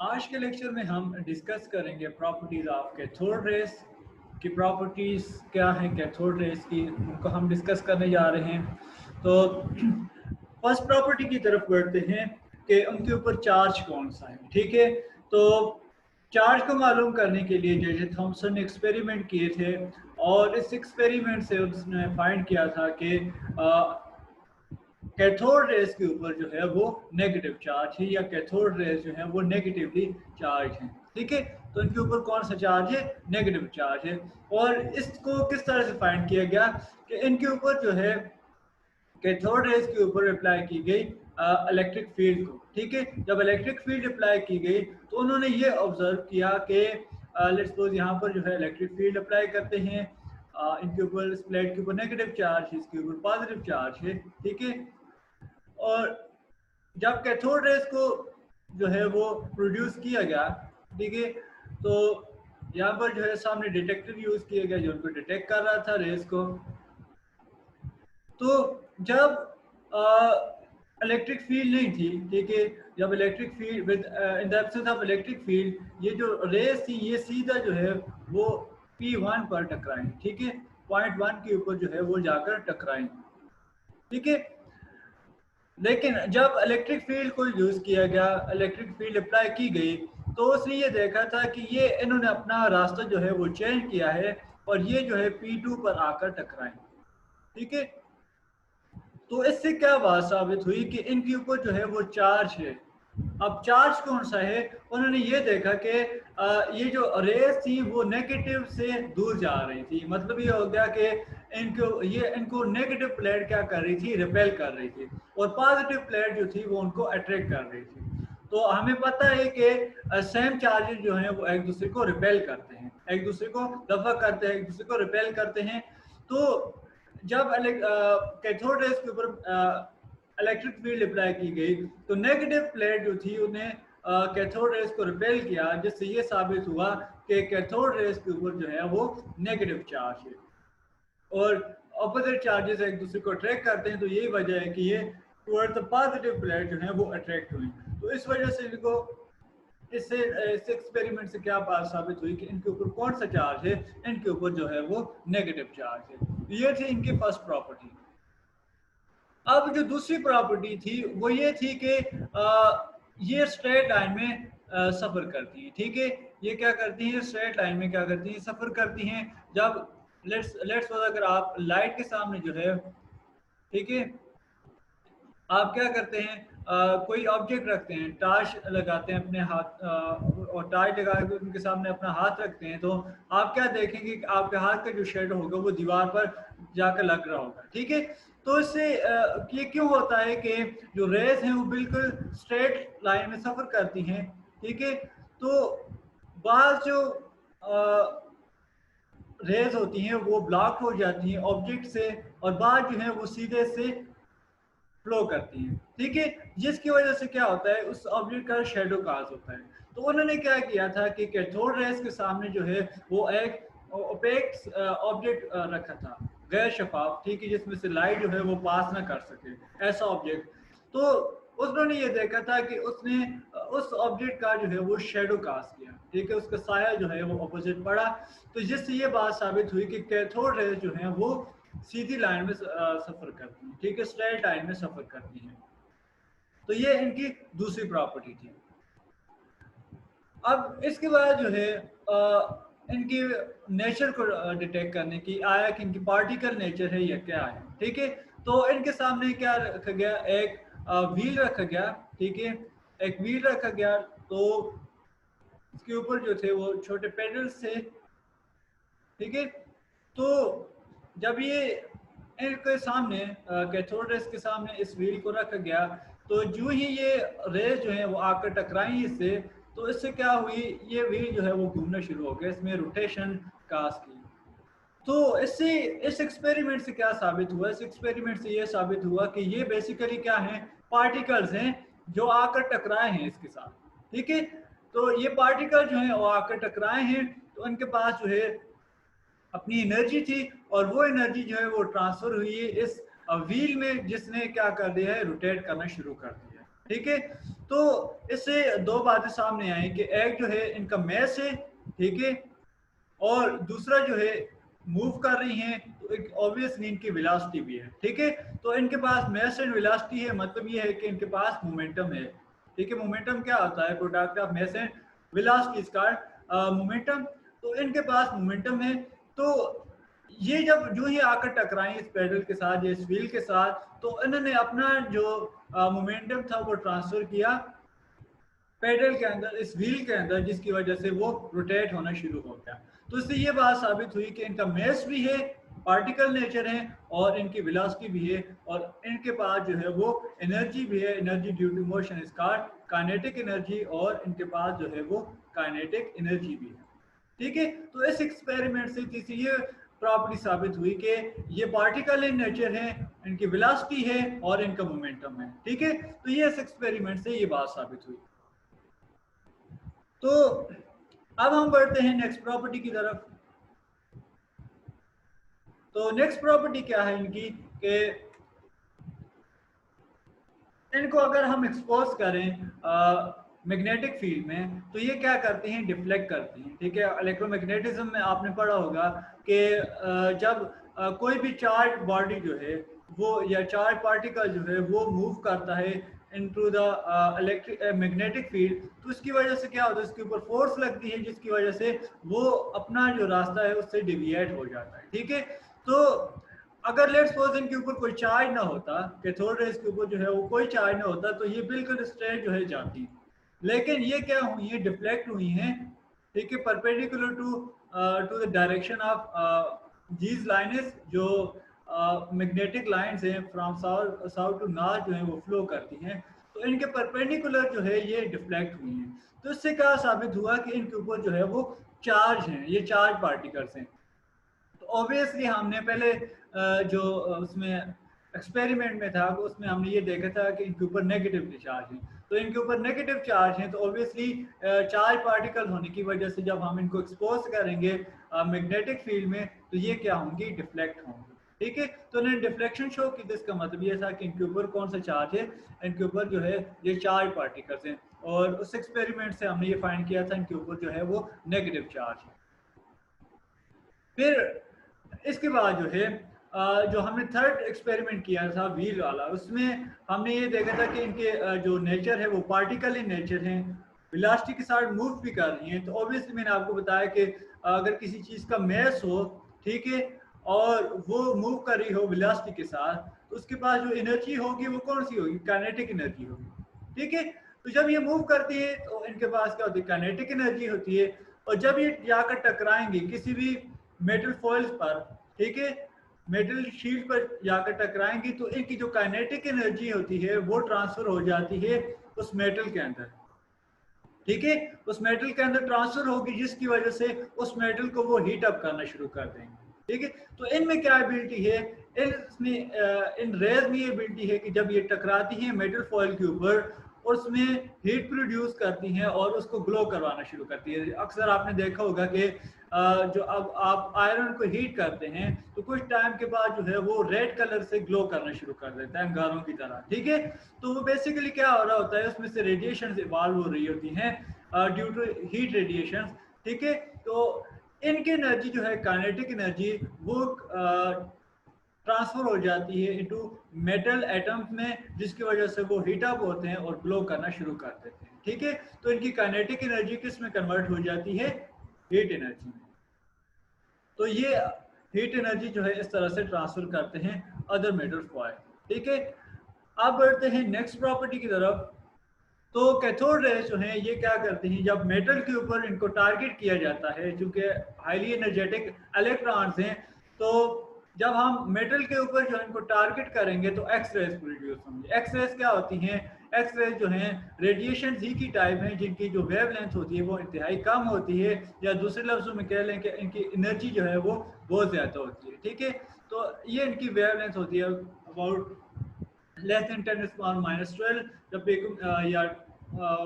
आज के लेक्चर में हम डिस्कस करेंगे प्रॉपर्टीज ऑफ कैथोड रेस की प्रॉपर्टीज क्या हैं कैथोड रेस की, उनको हम डिस्कस करने जा रहे हैं। तो फर्स्ट प्रॉपर्टी की तरफ बढ़ते हैं कि उनके ऊपर चार्ज कौन सा है। ठीक है, तो चार्ज को मालूम करने के लिए जे जे थॉमसन ने एक्सपेरिमेंट किए थे और इस एक्सपेरिमेंट से उसने फाइंड किया था कि कैथोड रेस के ऊपर जो है वो नेगेटिव चार्ज है या कैथोड रेस जो है वो नेगेटिवली चार्ज है। ठीक है, तो इनके ऊपर कौन सा चार्ज है? नेगेटिव चार्ज है। और इसको किस तरह से फाइंड किया गया कि इनके ऊपर जो है कैथोड रेस के ऊपर अप्लाई की गई इलेक्ट्रिक फील्ड को। ठीक है, जब इलेक्ट्रिक फील्ड अप्लाई की गई तो उन्होंने ये ऑब्जर्व किया कि लेट्स सपोज यहाँ पर जो है इलेक्ट्रिक फील्ड अप्लाई करते हैं, इनके ऊपर इस प्लेट के ऊपर नेगेटिव चार्ज है, इसके ऊपर पॉजिटिव चार्ज है। ठीक है, और जब कैथोड रेस को जो है वो प्रोड्यूस किया गया, ठीक है, तो यहाँ पर जो है सामने डिटेक्टर यूज किया गया जो उनको डिटेक्ट कर रहा था रेस को। तो जब इलेक्ट्रिक फील्ड नहीं थी, ठीक है, जब electric field with in the absence of electric field, ये जो रेस थी ये सीधा जो है वो P1 पर टकराई। ठीक है, पॉइंट 1 के ऊपर जो है वो जाकर टकराई। ठीक है, लेकिन जब इलेक्ट्रिक फील्ड को यूज किया गया, इलेक्ट्रिक फील्ड अप्लाई की गई, तो उसने ये देखा था कि ये इन्होंने अपना रास्ता जो है वो चेंज किया है और ये जो है P2 पर आकर टकराए। ठीक है, तो इससे क्या बात साबित हुई कि इनके ऊपर जो है वो चार्ज है। अब चार्ज कौन सा है? उन्होंने ये देखा कि ये जो रेस थी वो नेगेटिव से दूर जा रही थी। मतलब ये हो गया कि इनको नेगेटिव प्लेट क्या कर रही थी? रिपेल कर रही थी, और पॉजिटिव प्लेट जो थी वो उनको अट्रैक्ट कर रही थी। तो हमें पता है कि सेम चार्जेस जो हैं वो एक दूसरे को रिपेल करते हैं, एक दूसरे को दफा करते हैं, एक दूसरे को रिपेल करते हैं। तो जब कैथोड रेस के ऊपर इलेक्ट्रिक फील्ड अप्लाई की गई तो नेगेटिव प्लेट जो थी उन्हें कैथोड रेस को रिपेल किया, जिससे ये साबित हुआ कि कैथोड रेस के ऊपर जो है वो नेगेटिव चार्ज है और ऑपोजिट चार्जेस एक दूसरे को अट्रैक्ट करते हैं। तो यही वजह है कि ये टुवर्ड द पॉजिटिव प्लेट जो है वो अट्रैक्ट हुई। तो इस वजह से इनको इस एक्सपेरिमेंट से क्या बात साबित हुई कि इनके ऊपर कौन सा चार्ज है? इनके ऊपर जो है वो नेगेटिव चार्ज है। ये थी इनकी फर्स्ट प्रॉपर्टी। अब जो दूसरी प्रॉपर्टी थी वो ये थी कि ये स्ट्रेट लाइन में सफर करती है। ठीक है, ये क्या करती हैं? स्ट्रेट लाइन में क्या करती हैं? सफर करती हैं। जब लेट्स अगर आप लाइट के सामने जो है, ठीक है, आप क्या करते हैं? कोई ऑब्जेक्ट रखते हैं, टार्च लगाते हैं अपने हाथ, और टार्च लगा के उनके सामने अपना हाथ रखते हैं, तो आप क्या देखेंगे कि आपके हाथ का जो शेडो होगा वो दीवार पर जाकर लग रहा होगा। ठीक है, तो इससे ये क्यों होता है कि जो रेज हैं वो बिल्कुल स्ट्रेट लाइन में सफर करती हैं। ठीक है, तो बाज जो रेज होती हैं वो ब्लॉक हो जाती हैं ऑब्जेक्ट से, और बाद जो है वो सीधे से फ्लो करती हैं। ठीक है, जिसकी वजह से क्या होता है? उस ऑब्जेक्ट का शेडो काज होता है। तो उन्होंने क्या किया था कि कैथोड रेस के सामने जो है वो एक ओपेक ऑब्जेक्ट रखा था, गैर शफाफ, ठीक है, जिसमें से लाइट जो है वो पास ना कर सके, ऐसा ऑब्जेक्ट। तो उन्होंने ये देखा था कि उसने उस ऑब्जेक्ट का जो है वो शेडो कास्ट किया। ठीक है, उसका साया जो है वो अपोजिट पड़ा। तो जिससे ये बात साबित हुई कि कैथोड रेस जो है वो सीधी लाइन में सफर करती है। ठीक है, स्ट्रेट लाइन में सफर करती है। तो ये इनकी दूसरी प्रॉपर्टी थी। अब इसके बाद जो है इनकी नेचर को डिटेक्ट करने की आया कि इनकी पार्टिकल नेचर है या क्या है। ठीक है, तो इनके सामने क्या रखा गया? एक व्हील रखा गया। ठीक है, एक व्हील रखा गया, तो इसके ऊपर जो थे वो छोटे पेडल्स थे। ठीक है, तो जब ये इनके सामने कैथोड रेस के सामने इस व्हील को रखा गया, तो जो ही ये रेस जो है वो आकर टकराई इससे, तो इससे क्या हुई? ये व्हील जो है वो घूमना शुरू हो गया, इसमें रोटेशन काज की। तो इससे इस एक्सपेरिमेंट से क्या साबित हुआ? इस एक्सपेरिमेंट से ये साबित हुआ कि ये बेसिकली क्या है? पार्टिकल्स हैं जो आकर टकराए हैं इसके साथ। ठीक है, तो ये पार्टिकल जो है वो आकर टकराए हैं, तो उनके पास जो है अपनी एनर्जी थी, और वो एनर्जी जो है वो ट्रांसफर हुई है इस व्हील में, जिसने क्या कर दिया है? रोटेट करना शुरू कर दिया। ठीक है। तो इससे दो बातें सामने आई कि एक जो है इनका मैस है, ठीक है, और दूसरा जो है मूव कर रही हैं तो एक ऑब्वियसली इनकी वेलोसिटी भी है, ठीक है। तो इनके पास मैस एंड वेलोसिटी है, मतलब ये है कि इनके पास मोमेंटम है, ठीक है। मोमेंटम क्या होता है? Product of mass and velocity is called momentum. तो इनके पास मोमेंटम है। तो ये जब जो ही आकर टकराई इस पेडल के साथ या इस व्हील के साथ, तो इन्होंने अपना जो मोमेंटम था वो ट्रांसफर किया पेडल के अंदर, इस व्हील के अंदर, जिसकी वजह से वो रोटेट होना शुरू हो गया। तो इससे ये बात साबित हुई कि इनका मैस भी है, पार्टिकल नेचर है, और इनकी वेलोसिटी भी है, और इनके पास जो है वो एनर्जी भी है। Energy due to motion is called kinetic energy, और इनके पास जो है वो काइनेटिक एनर्जी भी है, ठीक है। तो इस एक्सपेरिमेंट से तीसरी ये प्रॉपर्टी साबित हुई कि ये पार्टिकल इन नेचर है, इनकी वेलोसिटी है और इनका मोमेंटम है, ठीक है। तो ये इस एक्सपेरिमेंट से ये बात साबित हुई। तो अब हम बढ़ते हैं नेक्स्ट प्रॉपर्टी की तरफ। तो नेक्स्ट प्रॉपर्टी क्या है इनकी कि इनको अगर हम एक्सपोज करें मैग्नेटिक फील्ड में, तो ये क्या करते हैं? डिफ्लेक्ट करते हैं, ठीक है। इलेक्ट्रोमैग्नेटिज्म में आपने पढ़ा होगा कि जब कोई भी चार्ज बॉडी जो है वो, या चार्ज पार्टिकल जो है वो मूव करता है into the electric magnetic field, तो उसकी वजह से क्या होता है? उसके ऊपर फोर्स लगती है, जिसकी वजह से वो अपना जो रास्ता है उससे डिविएट हो जाता है, ठीक है। तो अगर लेट्स सपोज इनके ऊपर कोई चार्ज ना होता, कैथोड रेज के ऊपर जो है वो कोई चार्ज ना होता, तो ये बिल्कुल स्ट्रेट जो है जाती, लेकिन ये क्या हुई है? डिफ्लेक्ट हुई हैं, ठीक है, perpendicular to to the direction of these lines, जो मैग्नेटिक लाइंस हैं फ्रॉम साउथ टू नॉर्थ जो है वो फ्लो करती हैं। तो इनके परपेंडिकुलर जो है ये डिफ्लेक्ट हुई हैं। तो इससे क्या साबित हुआ कि इनके ऊपर जो है वो चार्ज हैं, ये चार्ज पार्टिकल्स हैं। तो ऑब्वियसली हमने पहले जो उसमें एक्सपेरिमेंट में था, उसमें हमने ये देखा था कि इनके ऊपर नेगेटिव चार्ज हैं। तो इनके ऊपर नेगेटिव चार्ज हैं, तो ऑब्वियसली चार्ज पार्टिकल होने की वजह से जब हम इनको एक्सपोज करेंगे मैग्नेटिक फील्ड में, तो ये क्या होंगी? डिफ्लेक्ट होंगी, ठीक है। तो इन्होंने डिफ्लेक्शन शो की, जिसका मतलब ये था कि इनके ऊपर कौन सा चार्ज है? इनके ऊपर जो है ये चार्ज पार्टिकल्स हैं, और उस एक्सपेरिमेंट से हमने ये फाइंड किया था इनके ऊपर जो है वो नेगेटिव चार्ज है। फिर इसके बाद जो है जो हमने थर्ड एक्सपेरिमेंट किया था व्हील वाला, उसमें हमने ये देखा था कि इनके जो नेचर है वो पार्टिकल इन नेचर हैं, वेलोसिटी के साथ मूव भी कर रही हैं। तो ऑब्वियसली मैंने आपको बताया कि अगर किसी चीज़ का मैस हो, ठीक है, और वो मूव कर रही हो वेलोसिटी के साथ, तो उसके पास जो एनर्जी होगी वो कौन सी होगी? काइनेटिक एनर्जी होगी, ठीक है। तो जब ये मूव करती है तो इनके पास क्या होती है? काइनेटिक एनर्जी होती है। और जब ये जाकर टकराएंगे किसी भी मेटल फॉइल्स पर, ठीक है, मेटल शीट पर जाकर टकराएंगी, तो इनकी जो काइनेटिक एनर्जी होती है वो ट्रांसफर हो जाती है उस मेटल के अंदर, ठीक है। उस मेटल के अंदर ट्रांसफर होगी, जिसकी वजह से उस मेटल को वो हीट अप करना शुरू कर देंगे, ठीक है। तो इनमें क्या एबिलिटी है? इन रेज में ये एबिलिटी है कि जब ये टकराती हैं मेटल फॉइल के ऊपर, उसमें हीट प्रोड्यूस करती हैं और उसको ग्लो करवाना शुरू करती है। अक्सर आपने देखा होगा कि जो अब आप आयरन को हीट करते हैं तो कुछ टाइम के बाद जो है वो रेड कलर से ग्लो करना शुरू कर देता है, अंगारों की तरह, ठीक है। तो वो बेसिकली क्या हो रहा होता है? उसमें से रेडिएशन इवॉल्व हो रही होती हैं ड्यू टू हीट रेडिएशन, ठीक है। तो इनकी एनर्जी जो है काइनेटिक एनर्जी, वो ट्रांसफर हो जाती है इनटू मेटल एटम्स में, जिसकी वजह से वो हीट अप होते हैं और ग्लो करना शुरू कर देते हैं, ठीक है। तो इनकी काइनेटिक एनर्जी किस में कन्वर्ट हो जाती है? हीट एनर्जी में। तो ये हीट एनर्जी जो है इस तरह से ट्रांसफर करते हैं अदर मेटल फॉइल, ठीक है। अब बढ़ते हैं नेक्स्ट प्रॉपर्टी की तरफ। तो कैथोड रेज जो हैं ये क्या करते हैं? जब मेटल के ऊपर इनको टारगेट किया जाता है, चूंकि हाईली एनर्जेटिक इलेक्ट्रॉन्स हैं, तो जब हम मेटल के ऊपर जो इनको टारगेट करेंगे तो एक्स रेज प्रोड्यूस होंगी। एक्स रेज क्या होती हैं? एक्स रेज जो हैं रेडिएशन ही की टाइप हैं, जिनकी जो वेव लेंथ होती है वो इंतहाई कम होती है, या दूसरे लफ्जों में कह लें कि इनकी एनर्जी जो है वो बहुत ज़्यादा होती है, ठीक है। तो ये इनकी वेव लेंथ होती है अबाउट लेस देन 10⁻⁻12, जब या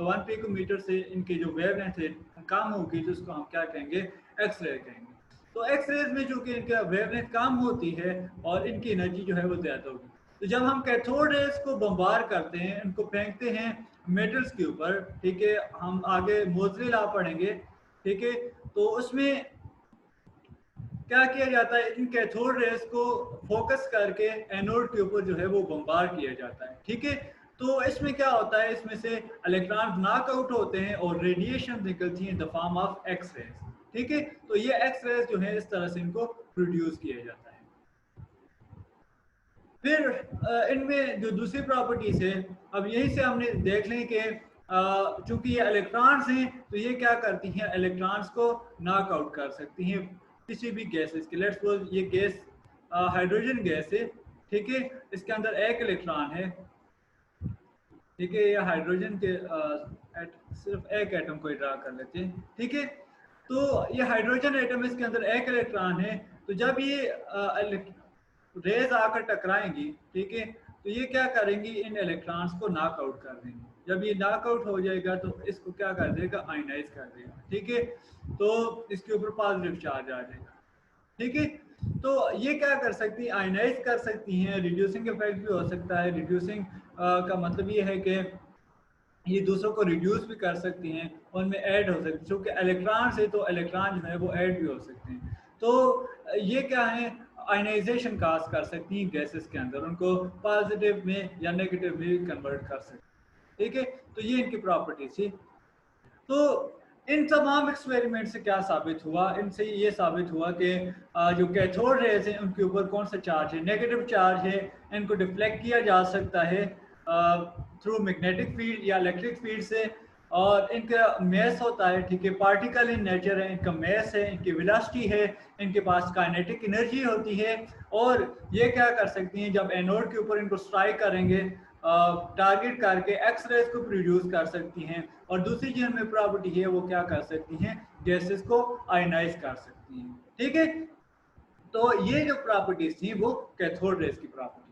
1 पिकोमीटर से इनकी जो वेव लेंथ है कम होगी तो उसको हम क्या कहेंगे? एक्स रे कहेंगे। तो एक्स रेज में जो कि इनका वेव लेंथ कम होती है और इनकी एनर्जी जो है वो ज़्यादा होगी। तो जब हम कैथोड रेज को बम्बार करते हैं, इनको फेंकते हैं मेटल्स के ऊपर, ठीक है, हम आगे मोजरी लॉ पढ़ेंगे, ठीक है, तो उसमें क्या किया जाता है, इन कैथोड रेस को फोकस करके एनोड के ऊपर जो है वो बम्बार किया जाता है, ठीक है। तो इसमें क्या होता है, इसमें से इलेक्ट्रॉन नॉकआउट होते हैं और रेडिएशन निकलती है in the form of X rays, ठीक है। तो ये एक्स रेज जो है इस तरह से इनको प्रोड्यूस किया जाता है। फिर इनमें जो दूसरी प्रॉपर्टीज है, अब यहीं से हमने देख लें कि चूंकि ये इलेक्ट्रॉन्स हैं तो ये क्या करती हैं, इलेक्ट्रॉन्स को नॉकआउट कर सकती हैं किसी भी गैसेस के। लेट्स सपोज ये गैस हाइड्रोजन गैस है, ठीक है, इसके अंदर एक इलेक्ट्रॉन है, ठीक है, ये हाइड्रोजन के सिर्फ एक एटम को ड्रा कर लेते हैं, ठीक है। तो ये हाइड्रोजन एटम, इसके अंदर एक इलेक्ट्रॉन है, तो जब ये रेज आकर टकराएंगी, ठीक है, तो ये क्या करेंगी, इन इलेक्ट्रॉन्स को नॉकआउट कर देंगे। जब ये नॉकआउट हो जाएगा तो इसको क्या कर देगा, आयनाइज कर देगा, ठीक है। तो इसके ऊपर पॉजिटिव चार्ज आ जाएगा, ठीक है। तो ये क्या कर सकती है, आयनाइज कर सकती हैं, रिड्यूसिंग इफेक्ट भी हो सकता है। रिड्यूसिंग का मतलब ये है कि ये दूसरों को रिड्यूस भी कर सकती हैं, उनमें ऐड हो सकती है, क्योंकि इलेक्ट्रॉन से तो इलेक्ट्रॉन जो है वो ऐड भी हो सकते हैं। तो ये क्या है, आयनाइजेशन काज कर सकती हैं गैसेस के अंदर, उनको पॉजिटिव में या नेगेटिव में कन्वर्ट कर सकती हैं, ठीक है। तो ये इनकी प्रॉपर्टी थी। तो इन तमाम एक्सपेरिमेंट से क्या साबित हुआ, इनसे ये साबित हुआ कि जो कैथोड रेज हैं उनके ऊपर कौन सा चार्ज है, नेगेटिव चार्ज है, इनको डिफ्लेक्ट किया जा सकता है थ्रू मैग्नेटिक फील्ड या इलेक्ट्रिक फील्ड से, और इनका मैस होता है, ठीक है, पार्टिकल इन नेचर है, इनका मैस है, इनकी वेलोसिटी है, इनके पास काइनेटिक एनर्जी होती है, और ये क्या कर सकती हैं, जब एनोड के ऊपर इनको स्ट्राइक करेंगे टारगेट करके एक्स रेज को प्रोड्यूस कर सकती हैं, और दूसरी जो इनमें प्रॉपर्टी है वो क्या कर सकती हैं, गैसेस को आयनाइज कर सकती हैं, ठीक है। तो ये जो प्रॉपर्टीज थी वो कैथोड रेज की प्रॉपर्टी।